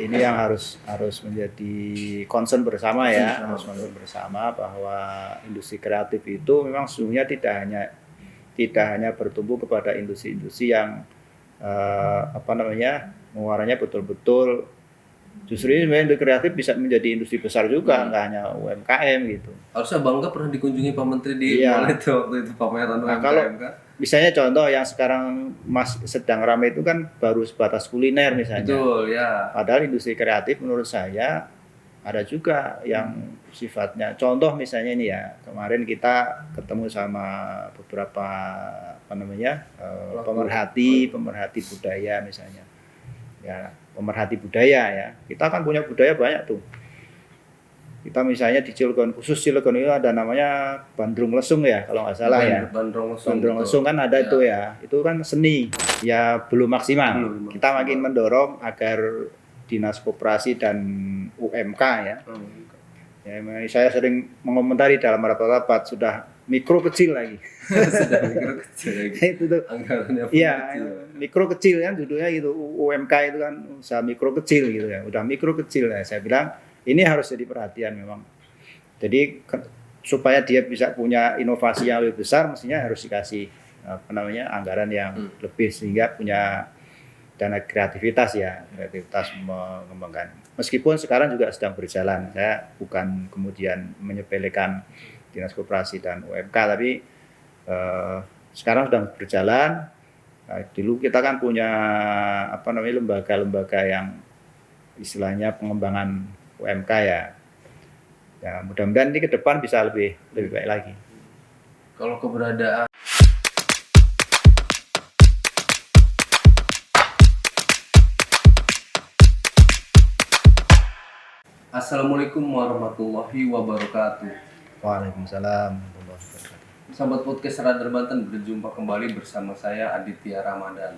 ini yang harus menjadi concern bersama ya, harus concern bersama bahwa industri kreatif itu memang sesungguhnya tidak hanya bertumbuh kepada industri-industri yang pengeluarannya betul-betul. Justru ini sebenarnya industri kreatif bisa menjadi industri besar juga, nggak hanya UMKM gitu. Harusnya Bangga pernah dikunjungi Pak Menteri di mall itu waktu itu pameran UMKM kalau kan. Misalnya contoh yang sekarang sedang ramai itu kan baru sebatas kuliner misalnya. Betul ya. Padahal industri kreatif menurut saya ada juga yang sifatnya. Contoh misalnya ini ya, kemarin kita ketemu sama beberapa pemerhati budaya misalnya. Ya, pemerhati budaya ya. Kita kan punya budaya banyak tuh. Kita misalnya di Cilegon, khusus Cilegon itu ada namanya Bandrung Lesung ya, kalau nggak salah ya. Bandrung Lesung kan ada itu ya. Itu kan seni, ya belum maksimal. Kita makin mendorong agar Dinas Koperasi dan UMK ya. Ya, saya sering mengomentari dalam rapat-rapat sudah mikro kecil lagi. Sudah mikro kecil lagi. Itu tuh. Anggarannya iya, mikro kecil kan judulnya gitu. UMK itu kan usaha mikro kecil gitu ya. Udah mikro kecil ya. Saya bilang ini harus jadi perhatian memang. Jadi supaya dia bisa punya inovasi yang lebih besar, mestinya harus dikasih anggaran yang lebih sehingga punya dana kreativitas ya, kreativitas mengembangkan. Meskipun sekarang juga sedang berjalan, saya bukan kemudian menyepelekan Dinas Koperasi dan UMK, tapi sekarang sedang berjalan. Dulu kita kan punya lembaga-lembaga yang istilahnya pengembangan UMK ya. Ya, mudah-mudahan ini ke depan bisa lebih baik lagi. Kalau keberadaan Assalamualaikum warahmatullahi wabarakatuh. Waalaikumsalam warahmatullahi wabarakatuh. Sahabat podcast Radar Banten, berjumpa kembali bersama saya Aditya Ramadan.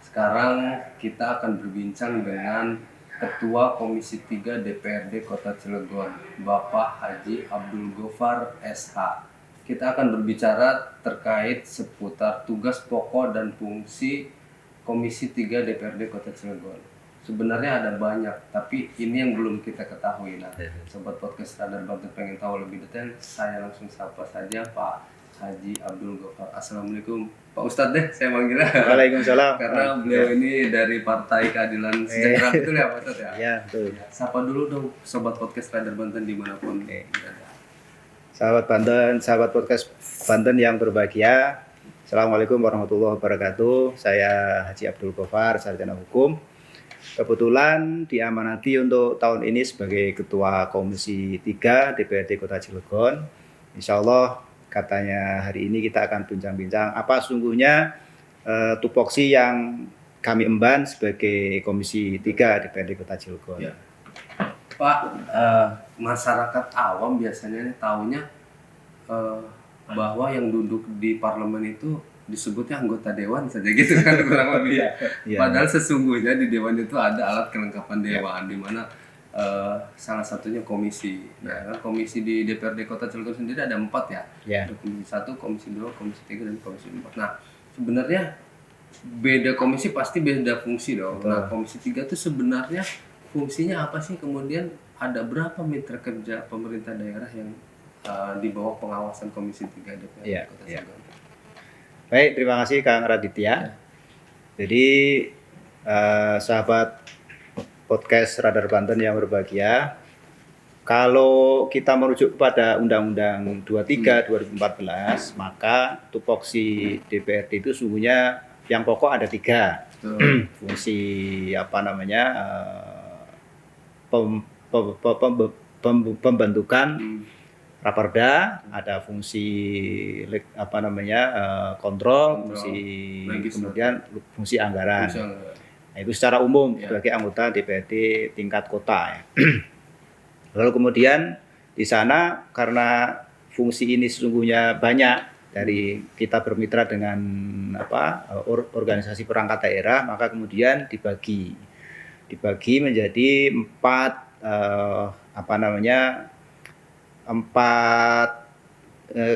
Sekarang kita akan berbincang dengan Ketua Komisi 3 DPRD Kota Cilegon, Bapak Haji Abdul Gofar SH. Kita akan berbicara terkait seputar tugas pokok dan fungsi Komisi 3 DPRD Kota Cilegon. Sebenarnya ada banyak, tapi ini yang belum kita ketahui. Nah, Sobat Podcast Radar Banten pengen tahu lebih detail, saya langsung sapa saja Pak Haji Abdul Gofar. Assalamualaikum Pak Ustadz deh, saya manggilnya. Waalaikumsalam. Karena beliau ini dari Partai Keadilan Sejahtera, betul ya Pak Ustadz ya? Iya, betul. Sapa dulu dong Sobat Podcast Radar Banten dimanapun berada. Sahabat Banten, sahabat podcast Banten yang berbahagia. Assalamualaikum warahmatullahi wabarakatuh. Saya Haji Abdul Gofar, sarjana hukum. Kebetulan diamanati untuk tahun ini sebagai Ketua Komisi 3 DPRD Kota Cilegon. Insya Allah katanya hari ini kita akan bincang-bincang apa sesungguhnya tupoksi yang kami emban sebagai Komisi 3 DPRD Kota Cilegon. Ya. Pak, masyarakat awam biasanya tahunya bahwa yang duduk di parlemen itu disebutnya anggota dewan saja gitu kan kurang lebih ya. Padahal sesungguhnya di dewan itu ada alat kelengkapan dewan di mana salah satunya komisi. Nah, kan komisi di DPRD Kota Cilegon sendiri ada 4 ya. Ada komisi 1, komisi 2, komisi 3 dan komisi 4. Nah, sebenarnya beda komisi pasti beda fungsi dong. Betul. Nah, komisi 3 itu sebenarnya fungsinya apa sih? Kemudian ada berapa mitra kerja pemerintah daerah yang di bawah pengawasan komisi 3 DPRD Kota Cilegon? Baik, terima kasih Kang Raditya. Jadi sahabat podcast Radar Banten yang berbahagia, kalau kita merujuk kepada Undang-Undang 23 2014, maka tupoksi DPRD itu sungguhnya yang pokok ada 3. Fungsi pembentukan Raperda, ada fungsi kontrol, kemudian fungsi anggaran. Nah, itu secara umum sebagai anggota DPRD tingkat kota ya. Lalu kemudian di sana karena fungsi ini sesungguhnya banyak dari kita bermitra dengan organisasi perangkat daerah, maka kemudian dibagi menjadi 4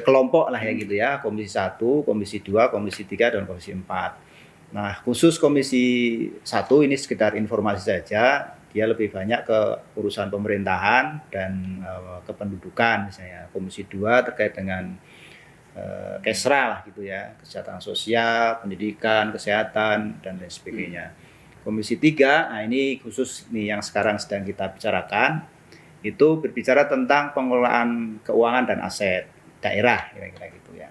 kelompok lah ya gitu ya, komisi 1, komisi 2, komisi 3 dan komisi 4. Nah, khusus komisi 1 ini sekedar informasi saja. dia lebih banyak ke urusan pemerintahan dan kependudukan misalnya. Komisi 2 terkait dengan Kesra lah gitu ya, kesejahteraan sosial, pendidikan, kesehatan dan lain sebagainya. Komisi 3, nah ini khusus nih yang sekarang sedang kita bicarakan, itu berbicara tentang pengelolaan keuangan dan aset daerah kira-kira gitu ya.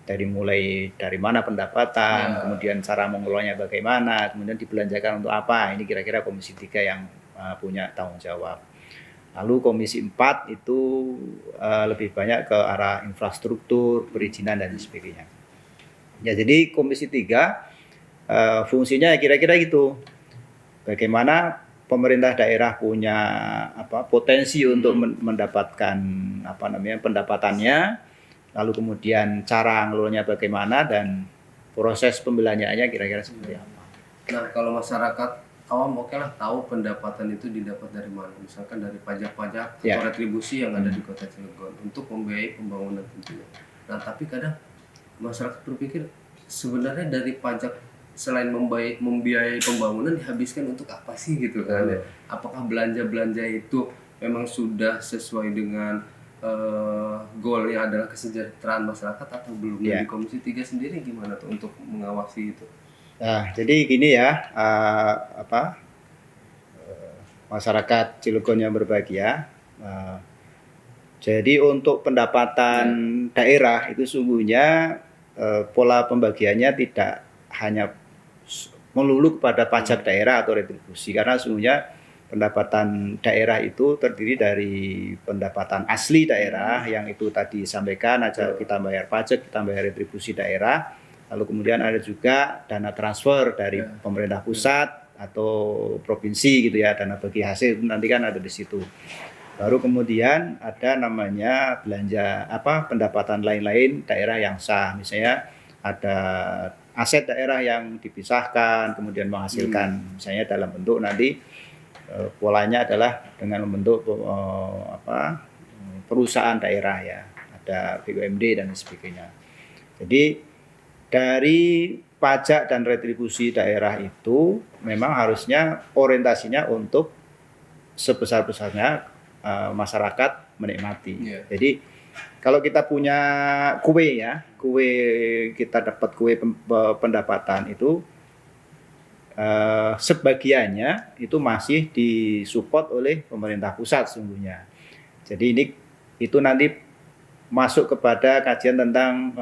Dari mana pendapatan, kemudian cara mengelolanya bagaimana, kemudian dibelanjakan untuk apa. Ini kira-kira Komisi 3 yang punya tanggung jawab. Lalu Komisi 4 itu lebih banyak ke arah infrastruktur, perizinan dan sebagainya. Ya, jadi Komisi 3 fungsinya kira-kira gitu. Bagaimana pemerintah daerah punya potensi untuk mendapatkan pendapatannya, lalu kemudian cara ngelolanya bagaimana dan proses pembelanjaannya kira-kira seperti apa. Nah, kalau masyarakat awam oke lah tahu pendapatan itu didapat dari mana, misalkan dari pajak-pajak atau retribusi yang ada di Kota Cilegon untuk membiayai pembangunan tentunya. Nah, tapi kadang masyarakat berpikir sebenarnya dari pajak selain membiayai pembangunan dihabiskan untuk apa sih gitu kan ya? Apakah belanja-belanja itu memang sudah sesuai dengan goalnya adalah kesejahteraan masyarakat atau belum? Di Komisi 3 sendiri gimana tuh untuk mengawasi itu? Nah, jadi gini ya, masyarakat Cilegon yang berbahagia. Jadi untuk pendapatan daerah itu sungguhnya pola pembagiannya tidak hanya melulu kepada pajak daerah atau retribusi, karena sungguhnya pendapatan daerah itu terdiri dari pendapatan asli daerah yang itu tadi sampaikan aja, kita bayar pajak, kita bayar retribusi daerah. Lalu kemudian ada juga dana transfer dari pemerintah pusat atau provinsi gitu ya, dana bagi hasil nanti kan ada di situ. Baru kemudian ada namanya belanja pendapatan lain-lain daerah yang sah, misalnya ada aset daerah yang dipisahkan kemudian menghasilkan misalnya dalam bentuk nanti polanya adalah dengan membentuk perusahaan daerah ya, ada BUMD dan sebagainya. Jadi dari pajak dan retribusi daerah itu memang harusnya orientasinya untuk sebesar-besarnya masyarakat menikmati. Jadi kalau kita punya kue kita dapat kue pendapatan itu sebagiannya itu masih disupport oleh pemerintah pusat sesungguhnya. Jadi itu nanti masuk kepada kajian tentang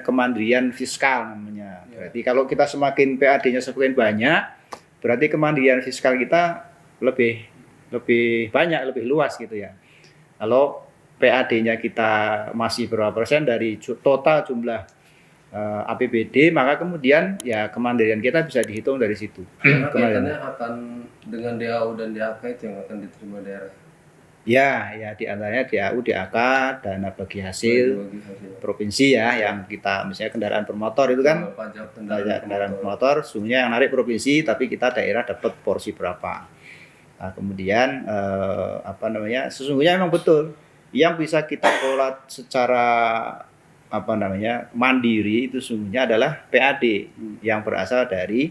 kemandirian fiskal namanya. Berarti kalau kita semakin PAD-nya semakin banyak, berarti kemandirian fiskal kita lebih banyak, lebih luas gitu ya. Kalau PAD-nya kita masih berapa persen dari total jumlah APBD, maka kemudian ya kemandirian kita bisa dihitung dari situ. Karena kaitannya akan dengan DAU dan DAK itu yang akan diterima daerah. Ya di antaranya DAU, DAK, dana bagi hasil provinsi ya, yang kita misalnya kendaraan bermotor itu kan pajak kendaraan bermotor, sungguhnya yang narik provinsi, tapi kita daerah dapat porsi berapa. Nah, kemudian sesungguhnya memang betul yang bisa kita kelola secara mandiri itu sungguhnya adalah PAD yang berasal dari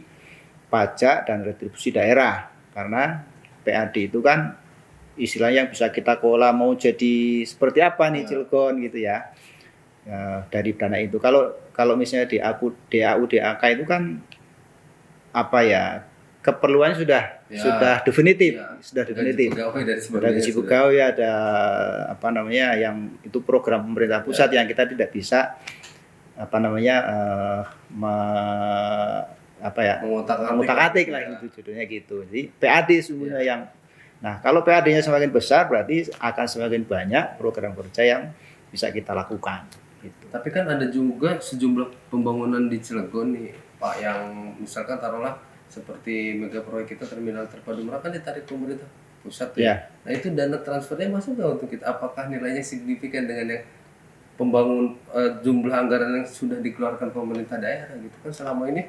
pajak dan retribusi daerah, karena PAD itu kan istilahnya yang bisa kita kelola mau jadi seperti apa nih Cilegon gitu ya. Dari dana itu kalau misalnya DAU DAK itu kan keperluannya sudah definitif, sudah definitif. Ada gaji pegawai, ada yang itu program pemerintah pusat yang kita tidak bisa mengutak-atik lah itu judulnya gitu. Jadi PAD semuanya yang. Nah, kalau PAD-nya semakin besar berarti akan semakin banyak program kerja yang bisa kita lakukan. Gitu. Tapi kan ada juga sejumlah pembangunan di Cilegon nih, Pak, yang misalkan taruhlah seperti mega proyek kita Terminal Terpadu Merak kan ditarik pemerintah pusat ya. Nah, itu dana transfernya masuk nggak untuk kita? Apakah nilainya signifikan dengan yang jumlah anggaran yang sudah dikeluarkan pemerintah daerah gitu kan? Selama ini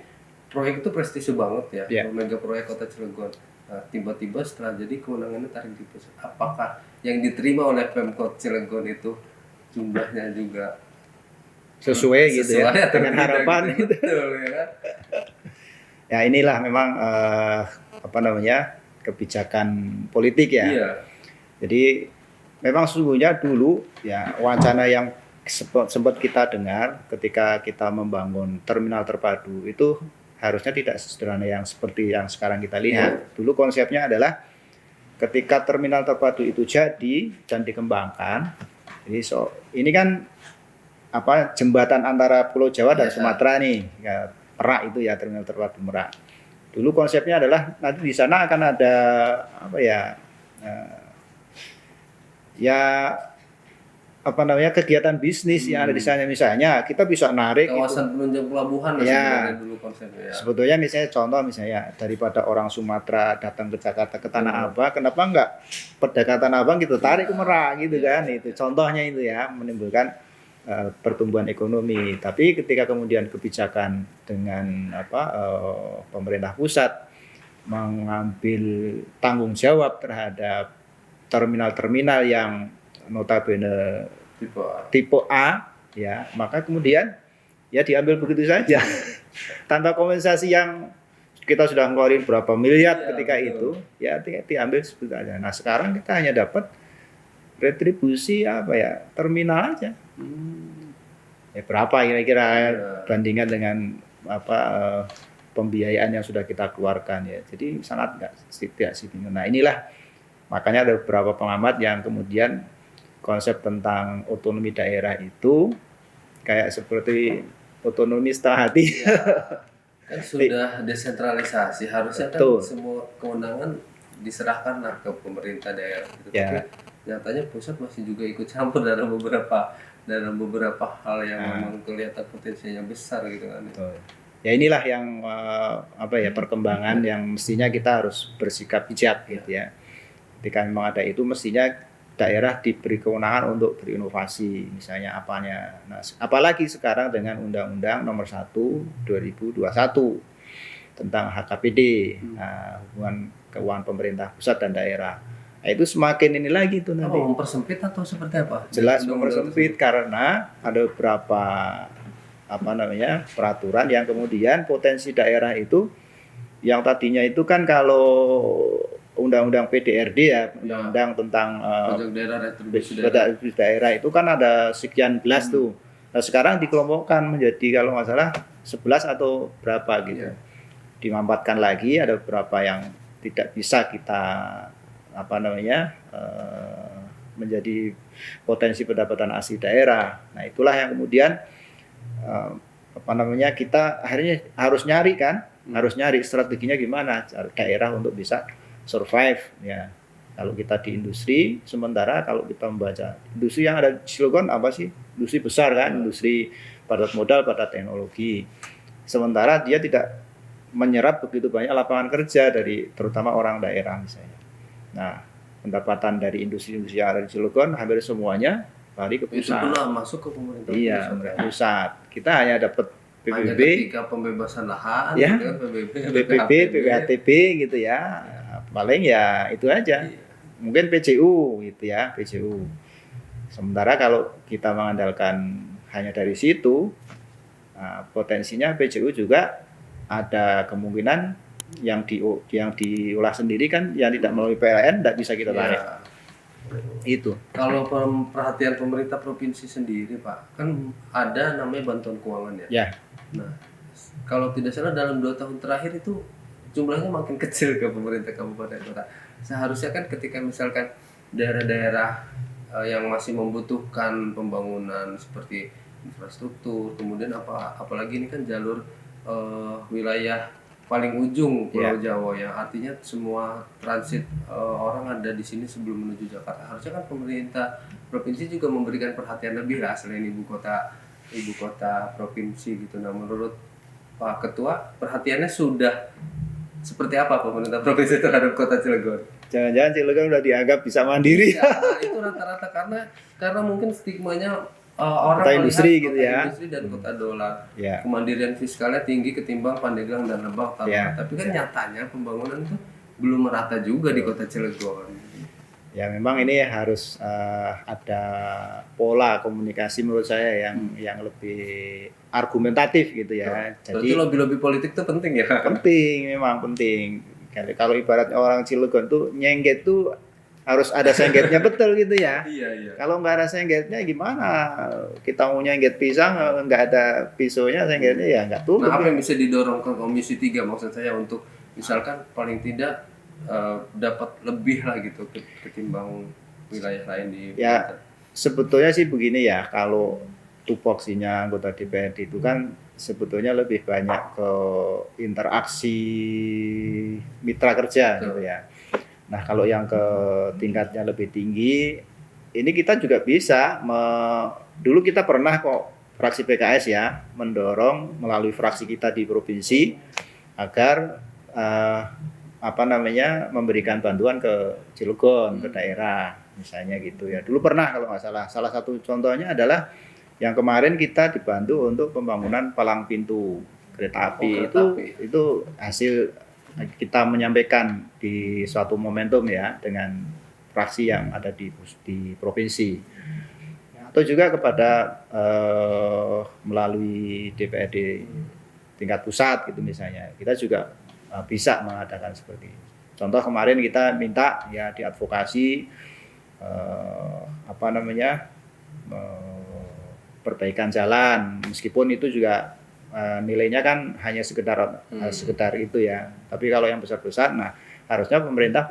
proyek itu prestise banget ya, mega proyek Kota Cilegon. Nah, tiba-tiba setelah jadi kewenangannya tarik di pusat. Apakah yang diterima oleh Pemkot Cilegon itu jumlahnya juga sesuai gitu ya dengan harapan gitu. Betul, ya kan? Ya inilah memang kebijakan politik ya. Iya. Jadi memang sesungguhnya dulu ya wacana yang sempat kita dengar ketika kita membangun terminal terpadu itu harusnya tidak sesederhana yang seperti yang sekarang kita lihat. Dulu konsepnya adalah ketika terminal terpadu itu jadi dan dikembangkan, jadi ini kan jembatan antara Pulau Jawa dan Sumatera nih, ya, Merak itu ya, terminal terpadu Merak. Dulu konsepnya adalah nanti di sana akan ada kegiatan bisnis yang ada di sana, misalnya kita bisa narik kawasan penunjang pelabuhan ya, dulu konsepnya. Sebetulnya contoh misalnya daripada orang Sumatera datang ke Jakarta ke Tanah Abang, kenapa enggak pedagang Tanah Abang kita tarik ke Merak gitu kan? Itu contohnya itu ya, menimbulkan pertumbuhan ekonomi. Tapi ketika kemudian kebijakan dengan pemerintah pusat mengambil tanggung jawab terhadap terminal-terminal yang notabene tipe A ya, maka kemudian ya diambil begitu saja tanpa kompensasi yang kita sudah ngeluarin berapa miliar ketika itu ya diambil seperti aja. Nah sekarang kita hanya dapat retribusi terminal aja. Ya berapa kira-kira bandingan dengan pembiayaan yang sudah kita keluarkan ya. Jadi sangat tidak signifikan. Nah inilah makanya ada beberapa pengamat yang kemudian konsep tentang otonomi daerah itu kayak seperti otonomi setengah hati. Kan sudah desentralisasi, harusnya kan semua kewenangan diserahkan ke pemerintah daerah gitu. Ya. Tapi nyatanya pusat masih juga ikut campur dalam beberapa hal yang memang kelihatan potensinya besar gitu kan. Ya inilah yang perkembangan yang mestinya kita harus bersikap bijak gitu ya. Ketika memang ada itu mestinya daerah diberi kewenangan untuk berinovasi, misalnya apanya. Nah, apalagi sekarang dengan Undang-Undang Nomor 1 2021 tentang HKPD, hubungan keuangan pemerintah pusat dan daerah. Nah, itu semakin ini lagi tuh nanti. Mempersempit atau seperti apa? Jelas mempersempit karena ada beberapa peraturan yang kemudian potensi daerah itu yang tadinya itu kan kalau Undang-Undang PDRD ya, Undang-Undang tentang pajak daerah, retribusi daerah itu kan ada sekian belas tuh. Nah sekarang dikelompokkan menjadi kalau nggak salah 11 atau berapa gitu. Dimampatkan lagi ada beberapa yang tidak bisa kita menjadi potensi pendapatan asli daerah. Nah itulah yang kemudian kita akhirnya harus nyari kan, harus nyari strateginya gimana daerah untuk bisa survive ya. Kalau kita di industri, sementara kalau kita membaca industri yang ada di Cilegon apa sih? Industri besar kan, industri padat modal, padat teknologi. Sementara dia tidak menyerap begitu banyak lapangan kerja dari terutama orang daerah misalnya. Nah, pendapatan dari industri-industri yang ada di Cilegon hampir semuanya lari ke pusat. Itu pula masuk ke pemerintah pusat. Kita hanya dapat PBB, ketika pembebasan lahan, ya, PBB, PPHTB gitu ya. Paling ya itu aja. Mungkin PJU gitu ya, PJU. Sementara kalau kita mengandalkan hanya dari situ, potensinya PJU juga ada kemungkinan yang diolah sendiri kan, yang tidak melalui PLN tidak bisa kita tarik. Itu. Kalau perhatian pemerintah provinsi sendiri Pak, kan ada namanya bantuan keuangan ya. Ya. Nah, kalau tidak salah dalam 2 tahun terakhir itu jumlahnya makin kecil ke pemerintah kabupaten kota. Seharusnya kan ketika misalkan daerah-daerah yang masih membutuhkan pembangunan seperti infrastruktur, kemudian apalagi ini kan jalur wilayah paling ujung Pulau Jawa ya, artinya semua transit orang ada di sini sebelum menuju Jakarta. Harusnya kan pemerintah provinsi juga memberikan perhatian lebih lah selain ibu kota provinsi gitu. Nah menurut Pak Ketua, perhatiannya sudah seperti apa pemerintah provinsi terhadap kota Cilegon? Jangan-jangan Cilegon udah dianggap bisa mandiri. Ya, nah itu rata-rata karena mungkin stigmanya orang kota industri gitu ya, industri dan kota dolar. Ya. Kemandirian fiskalnya tinggi ketimbang Pandeglang dan Lebak. Ya. Tapi kan nyatanya pembangunan itu belum merata juga di kota Cilegon. Ya memang ini harus ada pola komunikasi menurut saya yang lebih argumentatif gitu ya. Jadi lobby-lobby politik itu penting ya? Penting, memang penting. Kalau ibaratnya orang Cilegon tuh nyengget tuh harus ada senggetnya betul gitu ya. Iya. Kalau nggak ada senggetnya gimana? Kita mau nyengget pisang nggak ada pisaunya senggetnya ya nggak tutup. Nah, apa yang bisa didorong ke Komisi 3 maksud saya untuk misalkan paling tidak dapat lebih lah gitu ketimbang wilayah lain di Ya sebetulnya sih begini ya, kalau tupoksinya anggota DPRD itu kan sebetulnya lebih banyak ke interaksi mitra kerja gitu ya. Nah kalau yang ke tingkatnya lebih tinggi, ini kita juga bisa, dulu kita pernah kok fraksi PKS ya mendorong melalui fraksi kita di provinsi agar memberikan bantuan ke Cilegon, ke daerah misalnya gitu ya. Dulu pernah kalau nggak salah. Salah satu contohnya adalah yang kemarin kita dibantu untuk pembangunan palang pintu kereta api. Itu hasil kita menyampaikan di suatu momentum ya dengan fraksi yang ada di provinsi. Atau juga kepada melalui DPRD tingkat pusat gitu misalnya. Kita juga bisa mengadakan seperti itu. Contoh kemarin kita minta ya diadvokasi perbaikan jalan, meskipun itu juga nilainya kan hanya sekedar itu ya. Tapi kalau yang besar-besar, nah harusnya pemerintah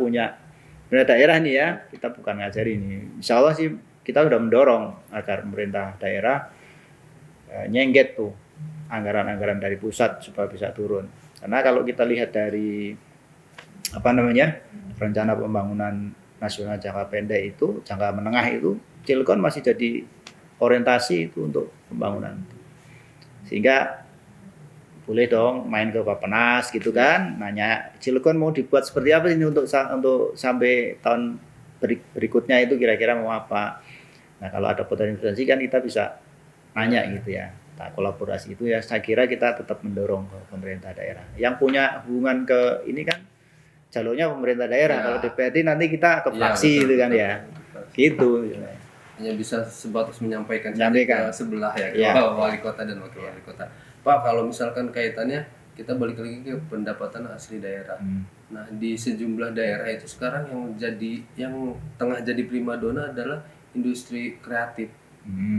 daerah nih ya, kita bukan ngajari ini. Insya Allah sih kita sudah mendorong agar pemerintah daerah nyengget tuh anggaran-anggaran dari pusat supaya bisa turun. Karena kalau kita lihat dari rencana pembangunan nasional jangka pendek itu, jangka menengah itu, Cilegon masih jadi orientasi itu untuk pembangunan. Sehingga boleh dong main ke Bappenas gitu kan, nanya Cilegon mau dibuat seperti apa ini untuk sampai tahun berikutnya itu kira-kira mau apa. Nah kalau ada potensi kan kita bisa nanya gitu ya. Nah, kolaborasi itu ya saya kira kita tetap mendorong ke pemerintah daerah. Yang punya hubungan ke ini kan jalurnya pemerintah daerah. Ya. Kalau DPRD nanti kita ke fraksi gitu kan ya. Gitu. Hanya bisa sebatas menyampaikan ke sebelah ya, ke wali kota dan wakil wali kota. Pak, kalau misalkan kaitannya kita balik lagi ke pendapatan asli daerah. Nah, di sejumlah daerah itu sekarang yang tengah jadi primadona adalah industri kreatif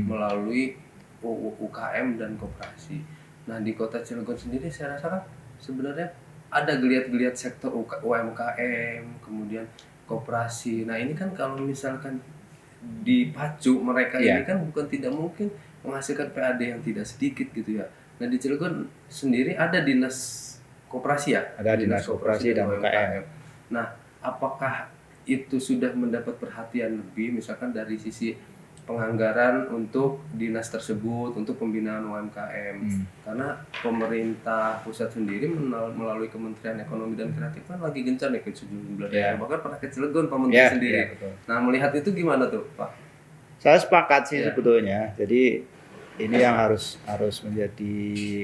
melalui UKM dan koperasi. Nah, di kota Cilegon sendiri saya rasa kan sebenarnya ada geliat-geliat sektor UMKM, kemudian koperasi. Nah, ini kan kalau misalkan dipacu mereka ini kan bukan tidak mungkin menghasilkan PAD yang tidak sedikit gitu ya. Nah, di Cilegon sendiri ada dinas koperasi ya? Ada dinas koperasi dan UKM. Nah, apakah itu sudah mendapat perhatian lebih misalkan dari sisi penganggaran untuk dinas tersebut untuk pembinaan UMKM? Karena pemerintah pusat sendiri melalui Kementerian Ekonomi dan Kreatif kan lagi gencar nih ke sejumlah daerah, bahkan pernah ke Cilegon Pak Menteri sendiri. Nah, melihat itu gimana tuh Pak? Saya sepakat sih sebetulnya. Jadi ini yang harus menjadi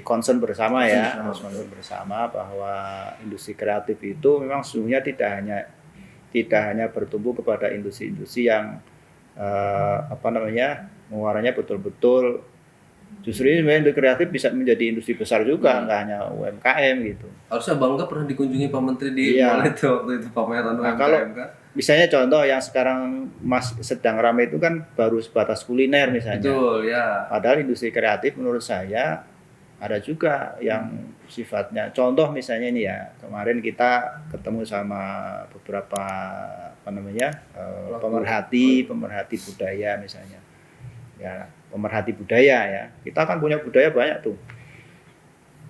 concern bersama ya, harus concern bersama bahwa industri kreatif itu memang sesungguhnya tidak hanya bertumbuh kepada industri-industri yang pengeluarannya betul-betul, justru ini industri kreatif bisa menjadi industri besar juga, nggak hanya UMKM gitu. Harusnya bangga pernah dikunjungi Pak Menteri di mall itu waktu itu pameran UMKM kalau, kan. Misalnya contoh yang sekarang sedang ramai itu kan baru sebatas kuliner misalnya. Betul ya. Padahal industri kreatif menurut saya ada juga yang sifatnya, contoh misalnya ini ya, kemarin kita ketemu sama beberapa pemerhati budaya misalnya ya, pemerhati budaya ya, kita kan punya budaya banyak tuh.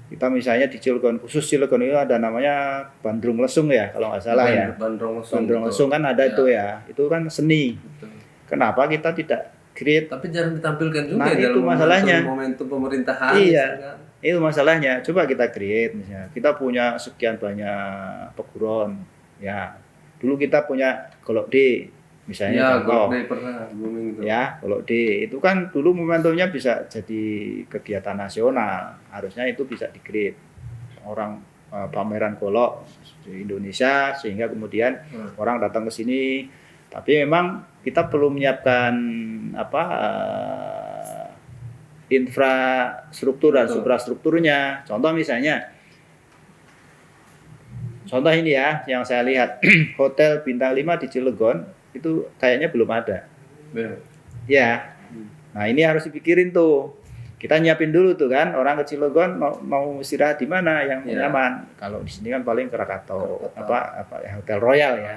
Kita misalnya di Cilegon, khusus Cilegon itu ada namanya Bandrung Lesung ya kalau nggak salah ya. Bandrung Lesung kan ada itu ya, itu kan seni. Betul. Kenapa kita tidak create? Tapi jarang ditampilkan juga. Nah itu masalahnya. Momentum pemerintahan. Iya, kan? Itu masalahnya. Coba kita create misalnya. Kita punya sekian banyak peguron, ya. Dulu kita punya Golok D, misalnya. Ya, Golok D pernah booming itu. Ya, Golok D itu kan dulu momentumnya bisa jadi kegiatan nasional. Harusnya itu bisa di-create orang pameran golok di Indonesia sehingga kemudian orang datang ke sini. Tapi memang kita perlu menyiapkan infrastruktur dan suprastrukturnya. Contoh misalnya Contoh ini ya, yang saya lihat hotel bintang 5 di Cilegon itu kayaknya belum ada. Benar. Ya, nah ini harus dipikirin tuh. Kita nyiapin dulu tuh kan, orang ke Cilegon mau istirahat di mana yang Iya. nyaman. Kalau di sini kan paling Krakatau, Krakatau. apa ya, Hotel Royal ya.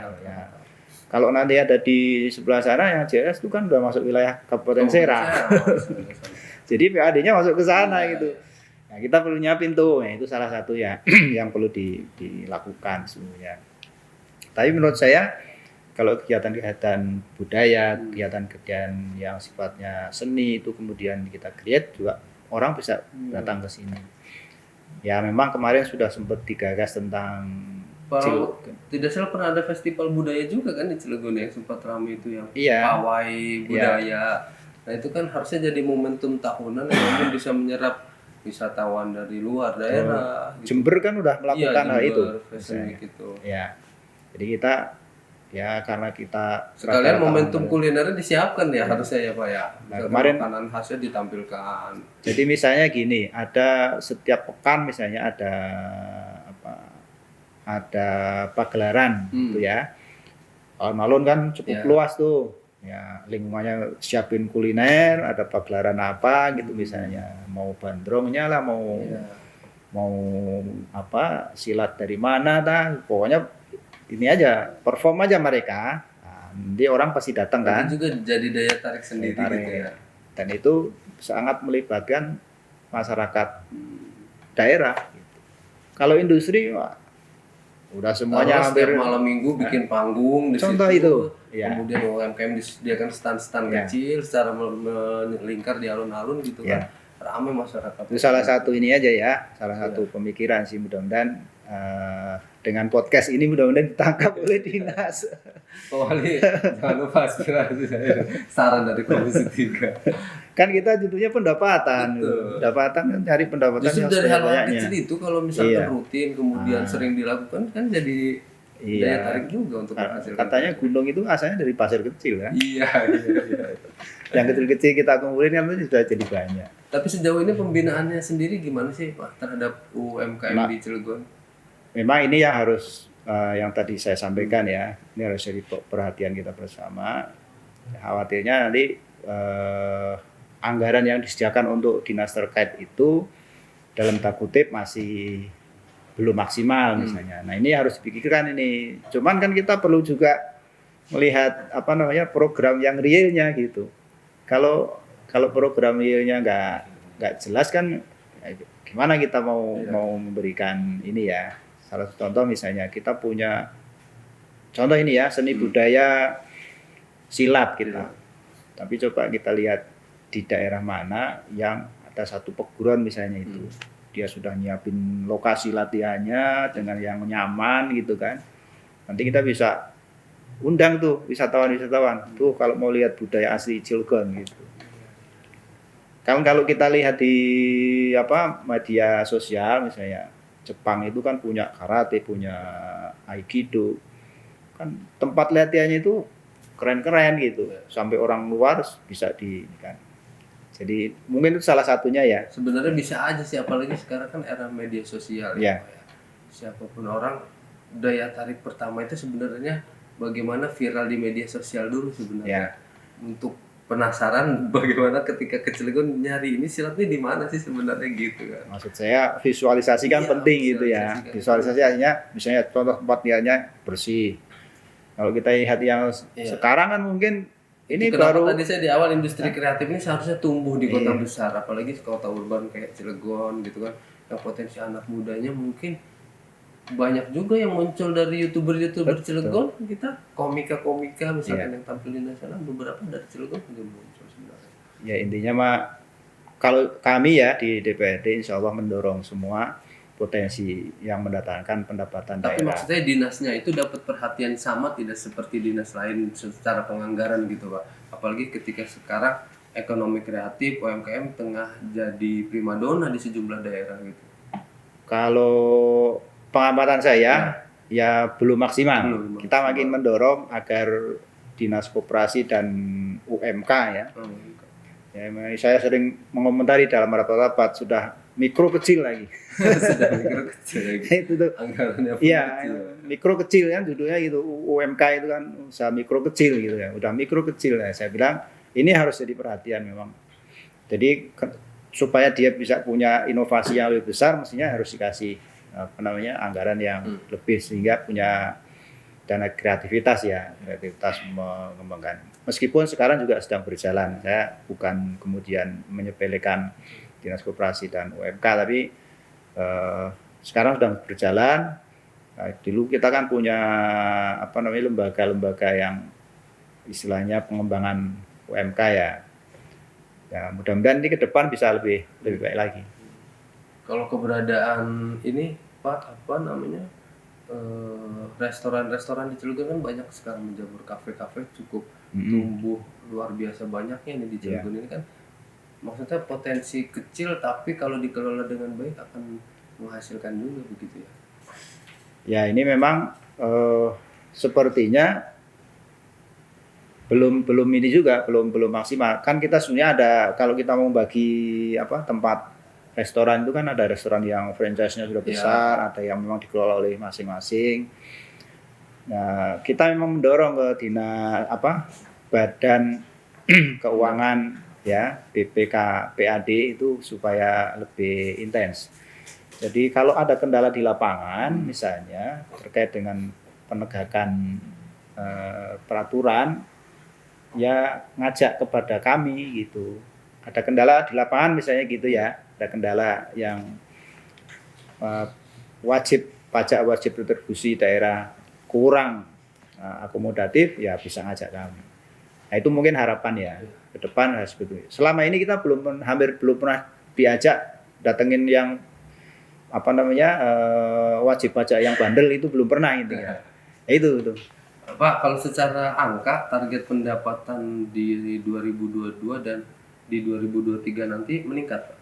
Kalau nanti ada di sebelah sana yang JS itu kan udah masuk wilayah Kabupaten Serang. Jadi PAD-nya masuk ke sana Iya, gitu. iya. Nah, kita perlu nyiapin tuh. Nah, itu salah satu ya yang perlu dilakukan sebenarnya. Tapi menurut saya kalau kegiatan-kegiatan budaya, kegiatan-kegiatan yang sifatnya seni itu kemudian kita create juga orang bisa datang ke sini. Ya memang kemarin sudah sempat digagas tentang Kalau tidak salah pernah ada festival budaya juga kan di Cilegon yang sempat ramai itu yang Iya. pawai budaya. Nah itu kan harusnya jadi momentum tahunan yang mungkin bisa menyerap wisatawan dari luar daerah. Gitu. Jember kan udah melakukan hal itu. Fashion Week itu. Ya. Jadi kita ya karena kita sekalian momentum kulinernya disiapkan ya harusnya ya Pak ya. Nah, kemarin makanan khasnya ditampilkan. Jadi misalnya gini, ada setiap pekan misalnya ada pagelaran gitu ya. Alun-alun kan cukup luas tuh. Ya, lingkungannya siapin kuliner, ada pagelaran apa gitu misalnya. Mau bandrongnya lah, mau apa, silat dari mana pokoknya ini aja, perform aja mereka. Nah, nanti orang pasti datang kan. Itu juga jadi daya tarik sendiri gitu ya. Dan itu sangat melibatkan masyarakat daerah. Gitu. Kalau industri, udah semuanya hampir malam minggu bikin panggung di contoh situ. Itu. Ya. Kemudian UMKM disediakan stand-stand kecil secara melingkar di alun-alun gitu kan. Ramai masyarakat. Itu salah satu ini aja ya, salah satu pemikiran sih mudah-mudahan dengan podcast ini mudah-mudahan ditangkap oleh dinas. Pak Wali, jangan lupa aspirasi saya. Saran dari Komisi 3. Kan kita judulnya pendapatan. Pendapatan kan cari pendapatan justru yang dari hal sebanyak-banyaknya. kecil itu kalau misalkan rutin kemudian sering dilakukan kan jadi daya tarik juga untuk menghasilkan. Katanya gunung itu asalnya dari pasir kecil kan. Iya. Yang kecil-kecil kita kumpulin kan sudah jadi banyak. Tapi sejauh ini pembinaannya sendiri gimana sih Pak terhadap UMKM di Cilegon? Memang ini yang harus yang tadi saya sampaikan ya, ini harus jadi perhatian kita bersama. Khawatirnya nanti anggaran yang disediakan untuk dinas terkait itu dalam tanda kutip masih belum maksimal misalnya. Nah ini harus dipikirkan ini. Cuman kan kita perlu juga melihat program yang realnya gitu. Kalau program realnya nggak jelas kan, gimana kita mau memberikan ini ya. Salah satu contoh misalnya kita punya contoh ini ya, seni budaya silat kita. Tapi coba kita lihat di daerah mana yang ada satu perguruan misalnya itu. Dia sudah nyiapin lokasi latihannya dengan yang nyaman gitu kan. Nanti kita bisa undang tuh wisatawan-wisatawan. Tuh kalau mau lihat budaya asli Cilegon gitu. Kalau kita lihat di media sosial misalnya Jepang itu kan punya karate, punya aikido. Kan tempat latihannya itu keren-keren gitu. Sampai orang luar bisa kan. Jadi mungkin itu salah satunya ya. Sebenarnya bisa aja sih, apalagi sekarang kan era media sosial ya. Siapapun orang, daya tarik pertama itu sebenarnya bagaimana viral di media sosial dulu sebenarnya. Untuk penasaran bagaimana ketika ke Cilegon nyari ini silatnya di mana sih sebenarnya gitu kan. Maksud saya visualisasi kan penting gitu ya. Visualisasi artinya misalnya contoh tempat lihatnya bersih. Kalau kita lihat yang sekarang kan mungkin ini kenapa baru tadi saya di awal industri kreatif ini seharusnya tumbuh di kota besar, apalagi kota urban kayak Cilegon gitu kan, yang potensi anak mudanya mungkin banyak juga yang muncul dari youtuber Cilegon. Kita komika misalkan yang tampil di nasional beberapa dari Cilegon juga muncul sebenarnya. Ya intinya kalau kami ya di DPRD insya Allah mendorong semua potensi yang mendatangkan pendapatan daerah. Tapi maksudnya dinasnya itu dapat perhatian sama tidak seperti dinas lain secara penganggaran gitu Pak. Apalagi ketika sekarang ekonomi kreatif UMKM tengah jadi primadona di sejumlah daerah gitu. Kalau pengamatan saya ya belum maksimal. Kita makin mendorong agar dinas koperasi dan UMK ya. Ya saya sering mengomentari dalam rapat-rapat sudah mikro kecil lagi. Sudah mikro kecil lagi. Itu tuh. Anggarannya pun Iya, kecil. mikro kecil kan judulnya gitu. UMK itu kan usaha mikro kecil gitu ya. Udah mikro kecil ya. Saya bilang ini harus jadi perhatian memang. Jadi supaya dia bisa punya inovasi yang lebih besar, mestinya harus dikasih anggaran yang lebih sehingga punya dana kreativitas ya, kreativitas mengembangkan. Meskipun sekarang juga sedang berjalan, saya bukan kemudian menyepelekan Dinas Koperasi dan UMK, tapi sekarang sedang berjalan. Dulu kita kan punya lembaga-lembaga yang istilahnya pengembangan UMK ya. Ya mudah-mudahan ini ke depan bisa lebih baik lagi. Kalau keberadaan ini Pak restoran-restoran di Cilegon kan banyak sekarang menjamur, kafe-kafe cukup tumbuh luar biasa banyaknya nih di Cilegon ini kan, maksudnya potensi kecil tapi kalau dikelola dengan baik akan menghasilkan juga begitu ya. Ya ini memang sepertinya belum maksimal. Kan kita sebenarnya ada, kalau kita mau bagi tempat restoran itu kan ada restoran yang franchise-nya sudah besar, ada yang memang dikelola oleh masing-masing. Nah, kita memang mendorong ke Badan Keuangan ya, BPK PAD itu supaya lebih intens. Jadi kalau ada kendala di lapangan misalnya terkait dengan penegakan peraturan, ya ngajak kepada kami gitu. Ada kendala di lapangan misalnya gitu ya, ada kendala yang pajak wajib retribusi daerah kurang akomodatif, ya bisa ngajak kami. Nah itu mungkin harapan ya ke depan harus begitu. Selama ini kita hampir belum pernah diajak datengin yang wajib pajak yang bandel, itu belum pernah intinya. Itu. Pak, kalau secara angka target pendapatan di 2022 dan di 2023 nanti meningkat, Pak?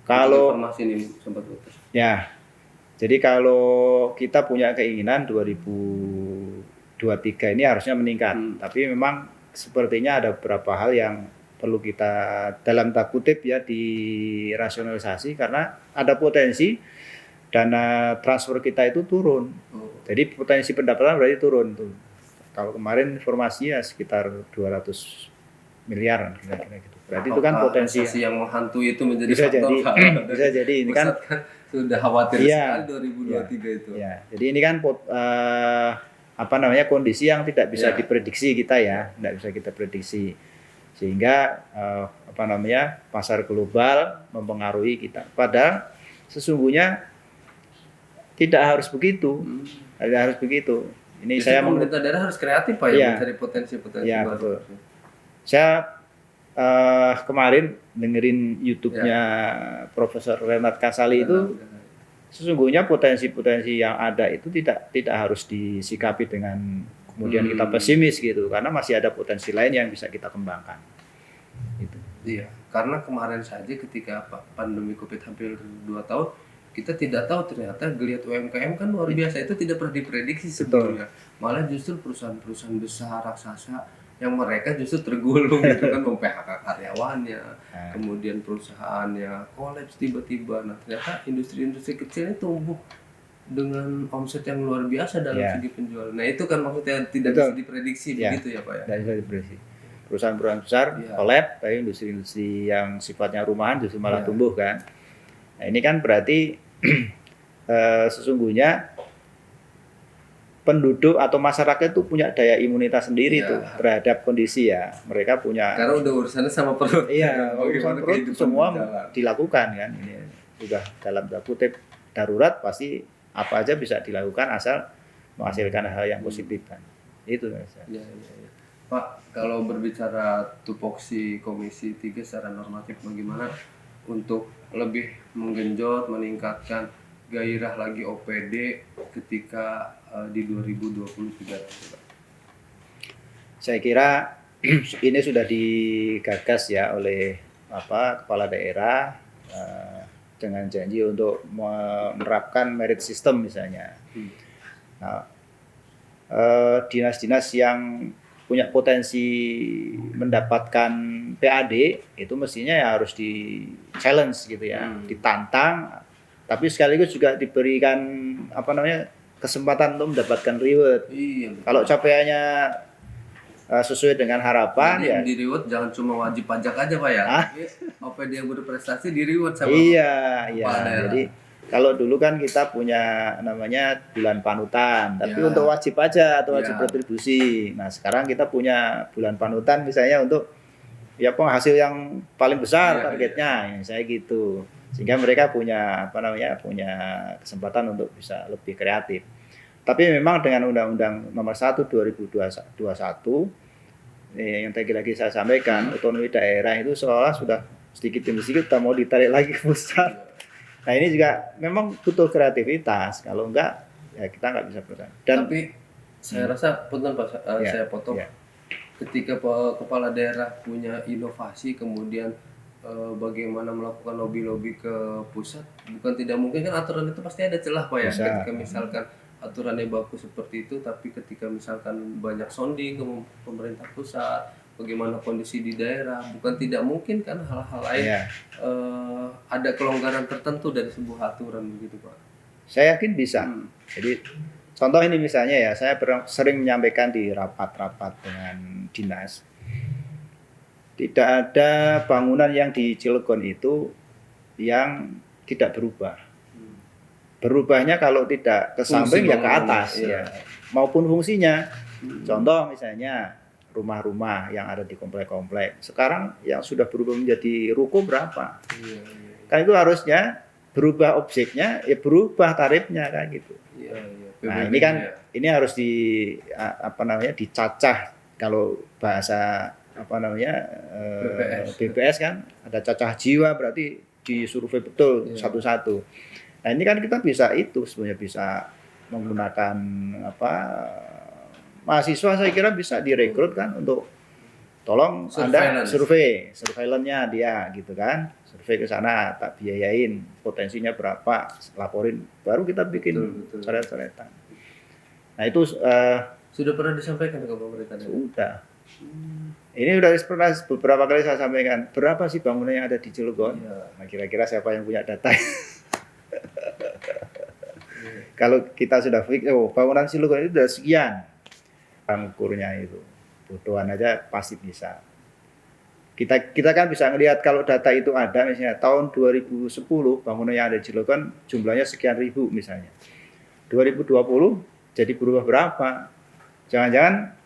Kalau informasi ini sempat putus. Ya. Jadi kalau kita punya keinginan 2023 ini harusnya meningkat, tapi memang sepertinya ada beberapa hal yang perlu kita dalam tanda kutip ya dirasionalisasi karena ada potensi dana transfer kita itu turun. Jadi potensi pendapatan berarti turun tuh. Kalau kemarin informasinya sekitar 200 miliar kira-kira gitu. Berarti itu kan potensi yang menghantui itu menjadi bisa faktor, jadi bisa jadi ini kan sudah khawatir sekali 2023 itu. Ya. Jadi ini kan kondisi yang tidak bisa diprediksi kita ya, tidak bisa kita prediksi. Sehingga pasar global mempengaruhi kita. Padahal sesungguhnya tidak harus begitu. Tidak harus begitu. Ini jadi pemerintah daerah harus kreatif Pak ya, mencari potensi-potensi baru. Betul. Saya kemarin dengerin YouTube-nya Profesor Renat Kasali itu sesungguhnya potensi-potensi yang ada itu tidak harus disikapi dengan kemudian kita pesimis gitu, karena masih ada potensi lain yang bisa kita kembangkan. Gitu. Iya, karena kemarin saja ketika pandemi Covid hampir 2 tahun, kita tidak tahu ternyata geliat UMKM kan luar biasa, itu tidak pernah diprediksi sebelumnya. Malah justru perusahaan-perusahaan besar raksasa yang mereka justru tergulung gitu kan, mem-PHK karyawannya, kemudian perusahaannya kolaps tiba-tiba. Nah ternyata industri-industri kecilnya tumbuh dengan omset yang luar biasa dalam segi penjualan. Nah itu kan maksudnya tidak bisa diprediksi begitu ya Pak ya? Tidak bisa diprediksi. Perusahaan-perusahaan besar kolaps, tapi industri-industri yang sifatnya rumahan justru malah tumbuh kan. Nah ini kan berarti sesungguhnya penduduk atau masyarakat itu punya daya imunitas sendiri tuh terhadap kondisi ya. Mereka punya. Karena udah urusannya sama perut. Iya, urusan perut semua dilakukan kan. Ini sudah dalam kutip darurat, pasti apa aja bisa dilakukan asal menghasilkan hal yang positif kan. Itu ya. Pak, kalau berbicara tupoksi Komisi 3 secara normatif bagaimana untuk lebih menggenjot, meningkatkan gairah lagi OPD ketika di 2023? Saya kira ini sudah digagas ya oleh kepala daerah dengan janji untuk menerapkan merit system misalnya. Nah, dinas-dinas yang punya potensi mendapatkan PAD itu mestinya ya harus di challenge gitu ya, ditantang, tapi sekaligus juga diberikan apa namanya kesempatan untuk mendapatkan reward. Iya. Kalau capaiannya sesuai dengan harapan Jadi ya. di reward jangan cuma wajib pajak aja Pak ya. Ah? Tapi apa dia berprestasi di reward sama Iya, iya. kepala daerah. Jadi kalau dulu kan kita punya namanya bulan panutan, tapi Ya. untuk wajib pajak atau wajib Ya. retribusi. Nah, sekarang kita punya bulan panutan misalnya untuk ya penghasil yang paling besar Ya, targetnya, yang saya gitu. Sehingga mereka punya apa namanya? Punya kesempatan untuk bisa lebih kreatif. Tapi memang dengan Undang-Undang Nomor 1 2021 yang tadi lagi saya sampaikan, otonomi daerah itu seolah sudah sedikit demi sedikit kita mau ditarik lagi ke pusat. Nah ini juga memang butuh kreativitas. Kalau enggak, ya kita nggak bisa bergerak. Dan Tapi saya rasa punten Pak, Ya, saya potong. ya. Ketika kepala daerah punya inovasi, kemudian bagaimana melakukan lobby-lobby ke pusat, bukan tidak mungkin kan aturan itu pasti ada celah Pak ya. Bisa. Ketika misalkan aturannya bagus seperti itu, tapi ketika misalkan banyak sounding ke pemerintah pusat, bagaimana kondisi di daerah, bukan tidak mungkin kan hal-hal lain Ya. ada kelonggaran tertentu dari sebuah aturan begitu Pak. Saya yakin bisa. Hmm. Jadi contoh ini misalnya ya, saya sering menyampaikan di rapat-rapat dengan dinas, tidak ada bangunan yang di Cilegon itu yang tidak berubah. Berubahnya kalau tidak ke samping ya ke atas iya. ya, maupun fungsinya. Contoh misalnya rumah-rumah yang ada di komplek-komplek. Sekarang yang sudah berubah menjadi ruko berapa? Iya. Kan itu harusnya berubah objeknya, ya berubah tarifnya kan gitu. Iya. Nah ini kan ini harus apa namanya dicacah, kalau bahasa apa namanya BPS kan ada cacah jiwa, berarti disurvei betul satu-satu. Nah ini kan kita bisa itu sebenarnya bisa menggunakan apa mahasiswa, saya kira bisa direkrut kan untuk tolong Anda surveillance-nya dia gitu kan, survei ke sana tak biayain, potensinya berapa, laporin, baru kita bikin coret-coretan. Nah itu sudah pernah disampaikan ke pemerintah daerah? Sudah. Ini udah pernah beberapa kali saya sampaikan, berapa sih bangunan yang ada di Cilegon? Ya. Nah kira-kira siapa yang punya data? Kalau kita sudah fix, bangunan Cilegon itu sudah sekian ukurnya itu, bodohan aja pasti bisa. Kita kan bisa ngelihat kalau data itu ada, misalnya tahun 2010 bangunan yang ada di Cilegon jumlahnya sekian ribu misalnya. 2020 jadi berubah berapa? Jangan-jangan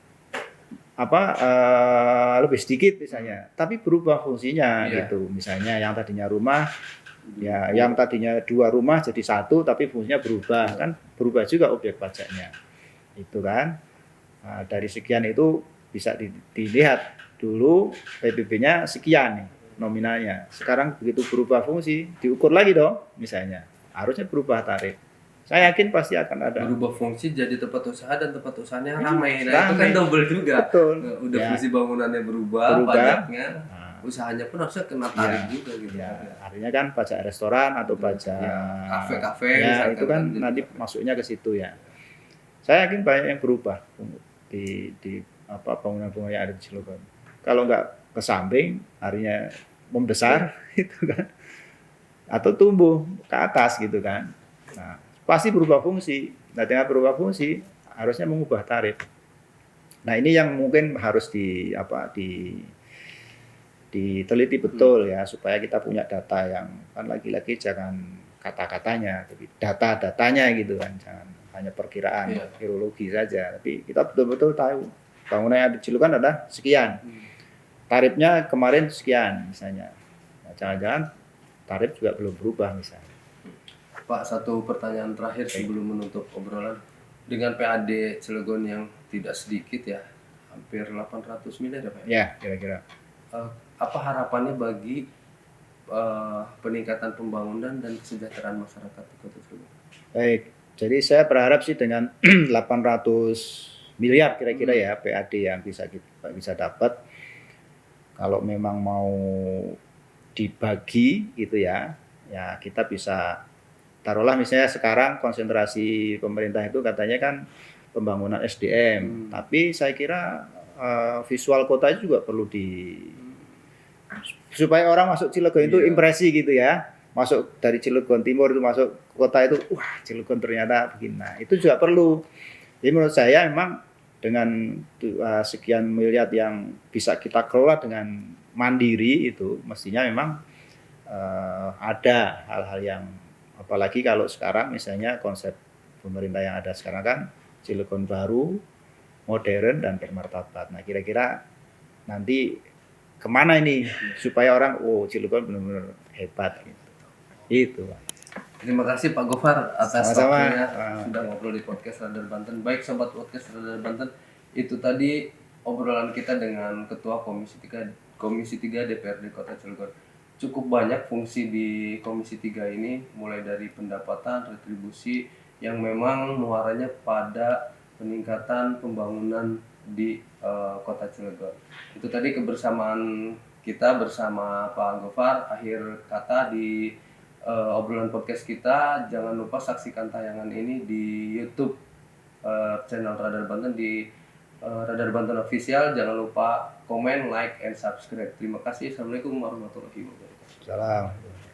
lebih sedikit misalnya, tapi berubah fungsinya gitu. Misalnya yang tadinya rumah, ya yang tadinya 2 rumah jadi 1, tapi fungsinya berubah kan, berubah juga objek pajaknya. Itu kan. Nah, dari sekian itu bisa dilihat dulu PBB-nya sekian nih nominalnya. Sekarang begitu berubah fungsi, diukur lagi dong misalnya. Harusnya berubah tarif. Saya yakin pasti akan ada. Berubah fungsi jadi tempat usaha dan tempat usahanya ramai. Nah, itu kan double juga. Betul. Udah fungsi bangunannya berubah, pajaknya, usahanya pun harusnya kena tarif juga gitu. Ya, artinya kan pajak restoran atau pajak kafe-kafe ya, itu kan nanti masuknya ke situ ya. Saya yakin banyak yang berubah di bangunan-bangunan yang ada di Cilegon. Kalau nggak ke samping, artinya membesar itu kan, atau tumbuh ke atas gitu kan. Nah, pasti berubah fungsi. Nah, dengan berubah fungsi harusnya mengubah tarif. Nah, ini yang mungkin harus diteliti betul ya, supaya kita punya data yang kan lagi-lagi jangan kata-katanya, tapi data-datanya gitu kan, jangan hanya perkiraan hidrologi saja, tapi kita betul-betul tahu bangunan yang di Cilegon ada sekian, tarifnya kemarin sekian misalnya. Nah, jangan-jangan tarif juga belum berubah misalnya. Pak, satu pertanyaan terakhir sebelum menutup obrolan. Dengan PAD Cilegon yang tidak sedikit ya, hampir 800 miliar ya Pak? Ya, kira-kira. Apa harapannya bagi peningkatan pembangunan dan kesejahteraan masyarakat di Kota Cilegon? Baik, jadi saya berharap sih dengan 800 miliar kira-kira ya PAD yang bisa dapat, kalau memang mau dibagi gitu ya kita bisa taruhlah misalnya sekarang konsentrasi pemerintah itu katanya kan pembangunan SDM, tapi saya kira visual kota juga perlu supaya orang masuk Cilegon itu Iya. impresi gitu ya. Masuk dari Cilegon Timur itu masuk kota itu, wah Cilegon ternyata begini. Nah, itu juga perlu. Jadi menurut saya memang dengan sekian miliar yang bisa kita kelola dengan mandiri itu mestinya memang ada hal-hal yang apalagi kalau sekarang misalnya konsep pemerintah yang ada sekarang kan Cilegon baru, modern dan bermartabat. Nah kira-kira nanti kemana ini supaya orang Cilegon benar-benar hebat gitu. Itu. Terima kasih Pak Gofar atas Sama-sama. waktunya sudah ngobrol di podcast Radar Banten. Baik sobat podcast Radar Banten, itu tadi obrolan kita dengan Ketua Komisi 3 DPRD Kota Cilegon. Cukup banyak fungsi di Komisi 3 ini, mulai dari pendapatan, retribusi yang memang muaranya pada peningkatan pembangunan di Kota Cilegon. Itu tadi kebersamaan kita bersama Pak Gofar. Akhir kata di obrolan podcast kita, jangan lupa saksikan tayangan ini di YouTube channel Radar Banten di Radar Banten Official. Jangan lupa komen, like, and subscribe. Terima kasih. Assalamualaikum warahmatullahi wabarakatuh. Salam.